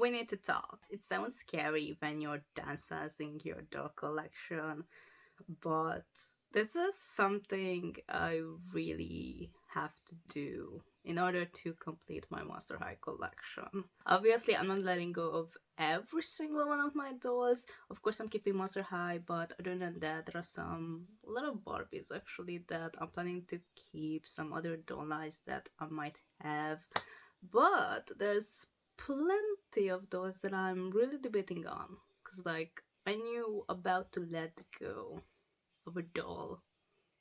we need to talk. It sounds scary when you're downsizing your doll collection, but this is something I really have to do in order to complete my Monster High collection. Obviously, I'm not letting go of every single one of my dolls. Of course, I'm keeping Monster High, but other than that, there are some little Barbies actually that I'm planning to keep, some other doll lines that I might have. But there's plenty of those that I'm really debating on. Because, like, I knew about to let go of a doll.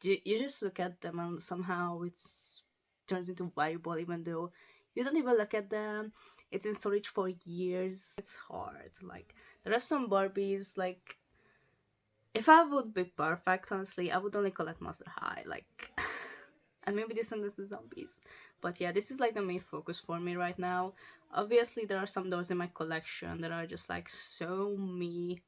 You just look at them and somehow it's turns into valuable even though you don't even look at them. It's in storage for years. It's hard. Like, there are some Barbies, like, if I would be perfect, honestly, I would only collect Monster High, like, and maybe Descendants the Zombies. But yeah, this is like the main focus for me right now. Obviously, there are some dolls in my collection that are just like so me.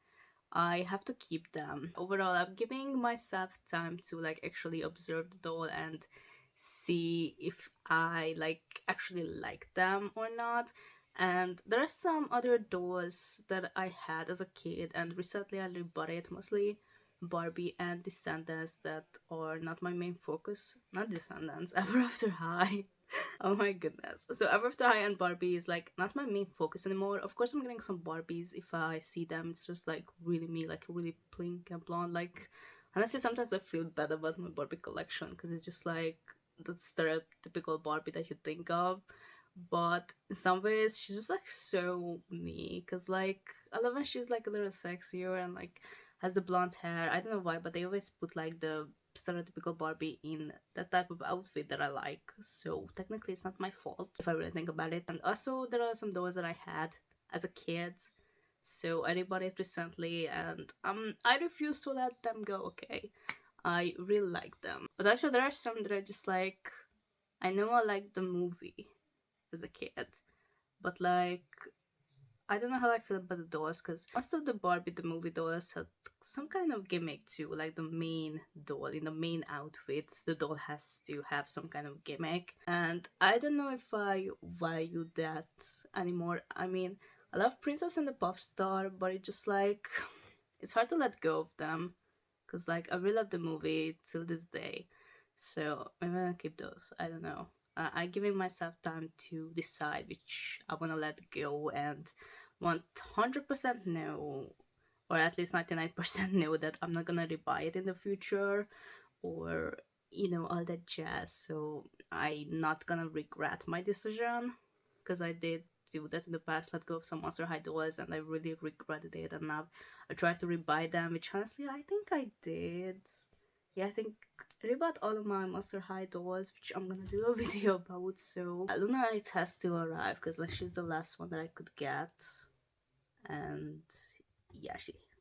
I have to keep them. Overall, I'm giving myself time to like actually observe the doll and see if I like actually like them or not. And there are some other dolls that I had as a kid, and recently I rebought it, mostly Barbie and Descendants, that are not my main focus. Not Descendants, Ever After High. Oh my goodness. So Ever After High and Barbie is like not my main focus anymore. Of course I'm getting some Barbies if I see them. It's just like really me, like really pink and blonde. Like, honestly, sometimes I feel bad about my Barbie collection because it's just like the stereotypical Barbie that you think of. But in some ways she's just like so me, because like I love when she's like a little sexier and like has the blonde hair. I don't know why, but they always put like the stereotypical Barbie in that type of outfit that I like. So technically it's not my fault if I really think about it. And also there are some dolls that I had as a kid. So I rebought it recently and I refuse to let them go, okay? I really like them. But also there are some that I just like, I know I like the movie as a kid, but like I don't know how I feel about the dolls, because most of the Barbie the movie dolls had some kind of gimmick too. Like the main doll in the main outfits, the doll has to have some kind of gimmick, and I don't know if I value that anymore. I mean, I love Princess and the Pop Star, but it's just like it's hard to let go of them, because like I really love the movie till this day. So I'm gonna keep those. I don't know. I'm giving myself time to decide which I want to let go, and 100% no, or at least 99% no, that I'm not gonna rebuy it in the future, or all that jazz. So I'm not gonna regret my decision, because I did do that in the past, let go of some Monster High dolls, and I really regretted it, and now I tried to rebuy them, which honestly I think I did. Yeah, I think I rebought all of my Monster High dolls, which I'm gonna do a video about. So Luna, it has still arrived, because like she's the last one that I could get, and yeah,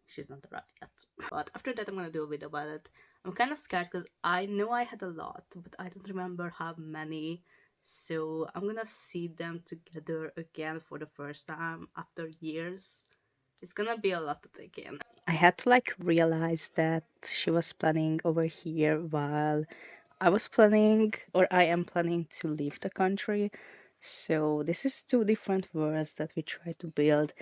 she's not arrived yet. But after that I'm gonna do a video about it. I'm kind of scared because I know I had a lot, but I don't remember how many. So I'm gonna see them together again for the first time after years. It's gonna be a lot to take in. I had to like realize that she was planning over here while I was planning, or I am planning, to leave the country. So this is two different worlds that we try to build.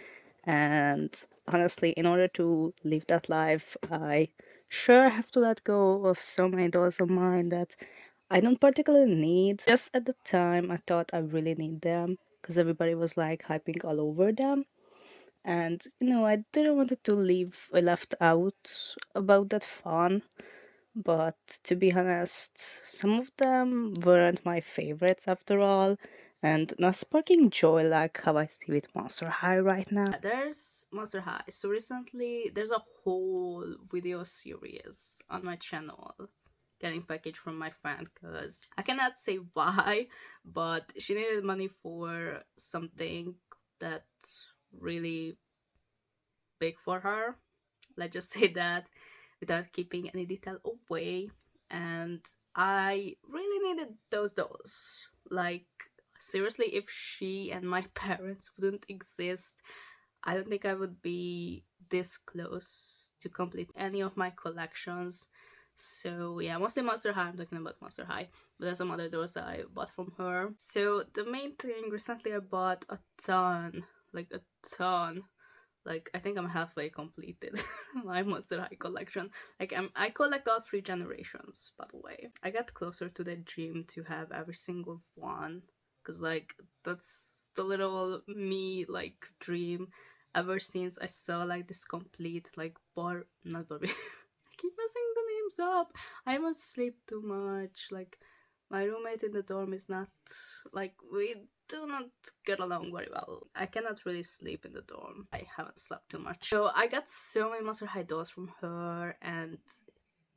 And honestly, in order to live that life, I sure have to let go of so many dollars of mine that I don't particularly need. Just at the time, I thought I really need them because everybody was like hyping all over them. And I didn't want to leave left out about that fun. But to be honest, some of them weren't my favorites after all, and not sparking joy like how I see with Monster High right now. There's Monster High. So recently, there's a whole video series on my channel getting packaged from my friend, because I cannot say why, but she needed money for something that's really big for her. Let's just say that without keeping any detail away. And I really needed those dolls. Like, seriously, if she and my parents wouldn't exist, I don't think I would be this close to complete any of my collections. So yeah, mostly Monster High. I'm talking about Monster High, but there's some other dolls that I bought from her. So the main thing, recently I bought a ton like a ton. Like I think I'm halfway completed my Monster High collection. Like I collect all three generations, by the way. I got closer to the dream to have every single one, cause like that's the little me like dream. Ever since I saw like this complete like not Barbie. I keep messing the names up. I must sleep too much. Like my roommate in the dorm is not like we do not get along very well. I cannot really sleep in the dorm. I haven't slept too much. So I got so many Monster High dolls from her and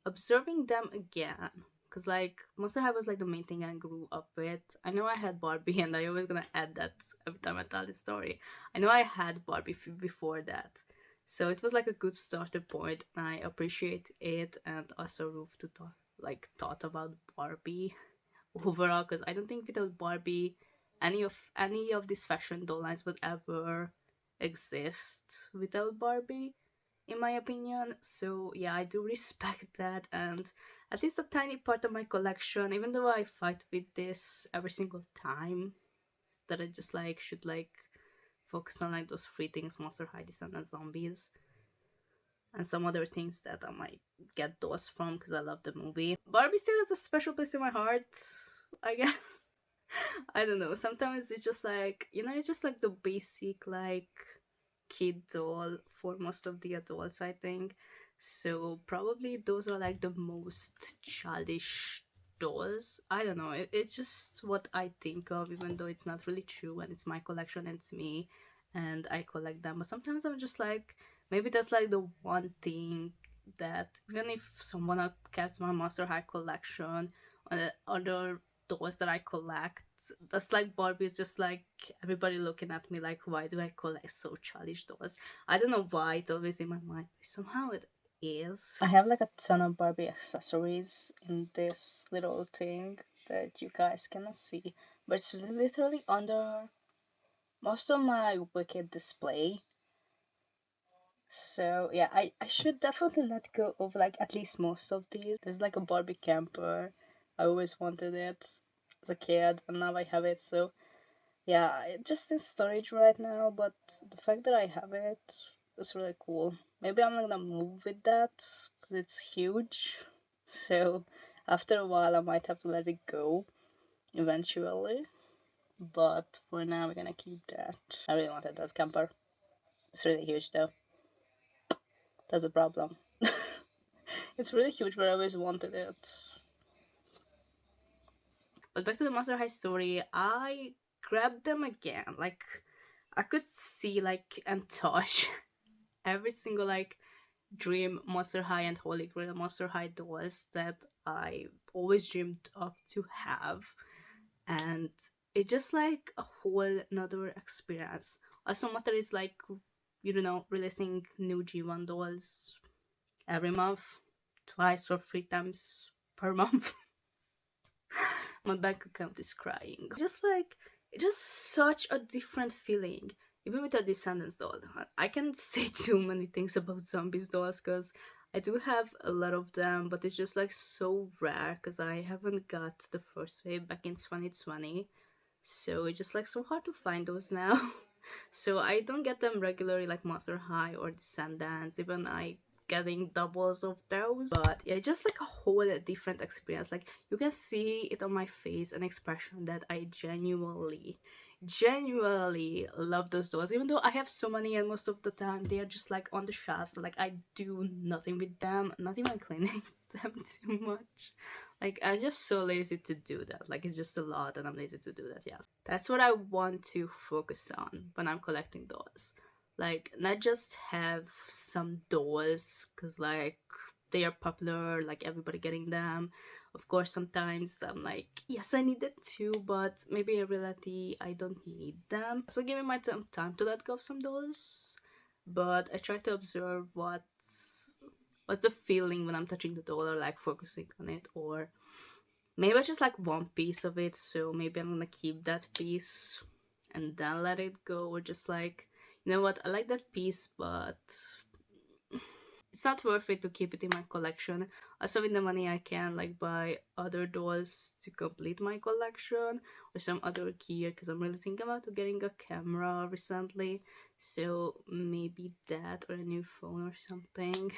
observing them again. Cause like Monster High was like the main thing I grew up with. I know I had Barbie and I always gonna add that every time I tell this story. I know I had Barbie before that. So it was like a good starter point and I appreciate it and also Roof to talk thought about Barbie overall because I don't think without Barbie, any of these fashion doll lines would ever exist without Barbie, in my opinion. So yeah, I do respect that, and at least a tiny part of my collection. Even though I fight with this every single time, that I just like should like focus on like those three things: Monster High, Descendants, Zombies, and some other things that I might get those from because I love the movie. Barbie still has a special place in my heart, I guess. I don't know. Sometimes it's just like, it's just like the basic, like, kid doll for most of the adults, I think. So probably those are like the most childish dolls. I don't know. It's just what I think of, even though it's not really true and it's my collection and it's me and I collect them. But sometimes I'm just like, maybe that's like the one thing that even if someone kept my Monster High collection or the other dolls that I collect, that's like Barbie is just like everybody looking at me like, why do I collect so childish dolls? I don't know why it's always in my mind. Somehow it is. I have like a ton of Barbie accessories in this little thing that you guys cannot see, but it's literally under most of my Wicked display. So yeah, I should definitely let go of like at least most of these. There's like a Barbie camper. I always wanted it as a kid and now I have it. So yeah, it's just in storage right now, but the fact that I have it is really cool. Maybe I'm not gonna move with that because it's huge. So after a while I might have to let it go eventually. But for now we're gonna keep that. I really wanted that camper. It's really huge though. That's a problem. It's really huge, but I always wanted it. But back to the Monster High story, I grabbed them again. Like, I could see, like, and touch every single, like, dream Monster High and Holy Grail Monster High dolls that I always dreamed of to have. And it's just like a whole another experience. Also, Matter is like, releasing new G1 dolls every month, twice or three times per month. My bank account is crying. Just like, it's just such a different feeling. Even with a Descendants doll. I can't say too many things about Zombies dolls because I do have a lot of them, but it's just like so rare because I haven't got the first wave back in 2020. So it's just like so hard to find those now. So I don't get them regularly like Monster High or Descendants. Even I getting doubles of those, but yeah, just like a whole different experience. Like you can see it on my face, an expression that I genuinely love those dolls, even though I have so many and most of the time they are just like on the shelves, so, like I do nothing with them, not even cleaning them too much. Like I'm just so lazy to do that. Like it's just a lot and I'm lazy to do that. Yeah, that's what I want to focus on when I'm collecting dolls. Like not just have some dolls because like they are popular, like everybody getting them. Of course sometimes I'm like, yes, I need it too, but maybe in reality I don't need them, so giving my time to let go of some dolls. But I try to observe what's the feeling when I'm touching the doll or like focusing on it, or maybe I just like one piece of it, so maybe I'm gonna keep that piece and then let it go, or just like, you know what, I like that piece, but it's not worth it to keep it in my collection. Also, with the money I can like buy other dolls to complete my collection, or some other gear, because I'm really thinking about getting a camera recently. So maybe that, or a new phone or something.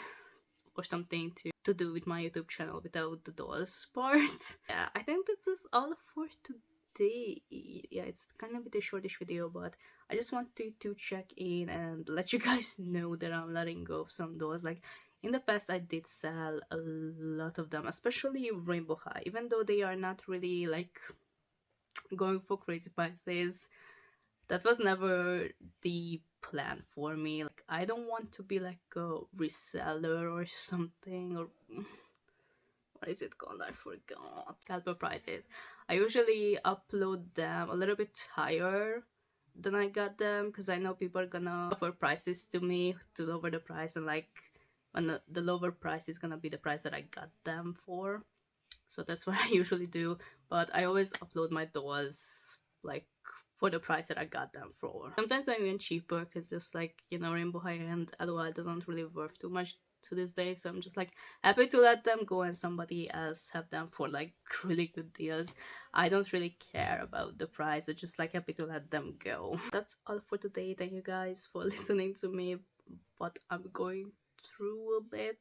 Or something to do with my YouTube channel without the dolls part. Yeah, I think this is all for today. Yeah, it's kind of a bit a shortish video, but I just wanted to check in and let you guys know that I'm letting go of some dolls. Like, in the past, I did sell a lot of them, especially Rainbow High, even though they are not really like going for crazy prices. That was never the plan for me. Like, I don't want to be like a reseller or something, or what is it called? I forgot. Scalper prices. I usually upload them a little bit higher than I got them, because I know people are gonna offer prices to me to lower the price, and like when the lower price is gonna be the price that I got them for. So that's what I usually do. But I always upload my dolls like for the price that I got them for. Sometimes I'm even cheaper, because just like, you know, Rainbow High End LOL doesn't really worth too much to this day. So I'm just like happy to let them go and somebody else have them for like really good deals. I don't really care about the price. I'm just like happy to let them go. That's all for today. Thank you guys for listening to me, what I'm going through a bit.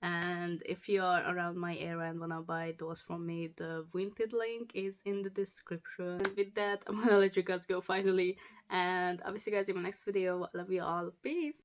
And if you are around my area and wanna buy those from me, the Vinted link is in the description. And with that, I'm gonna let you guys go finally, and I'll see you guys in my next video. Love you all. Peace.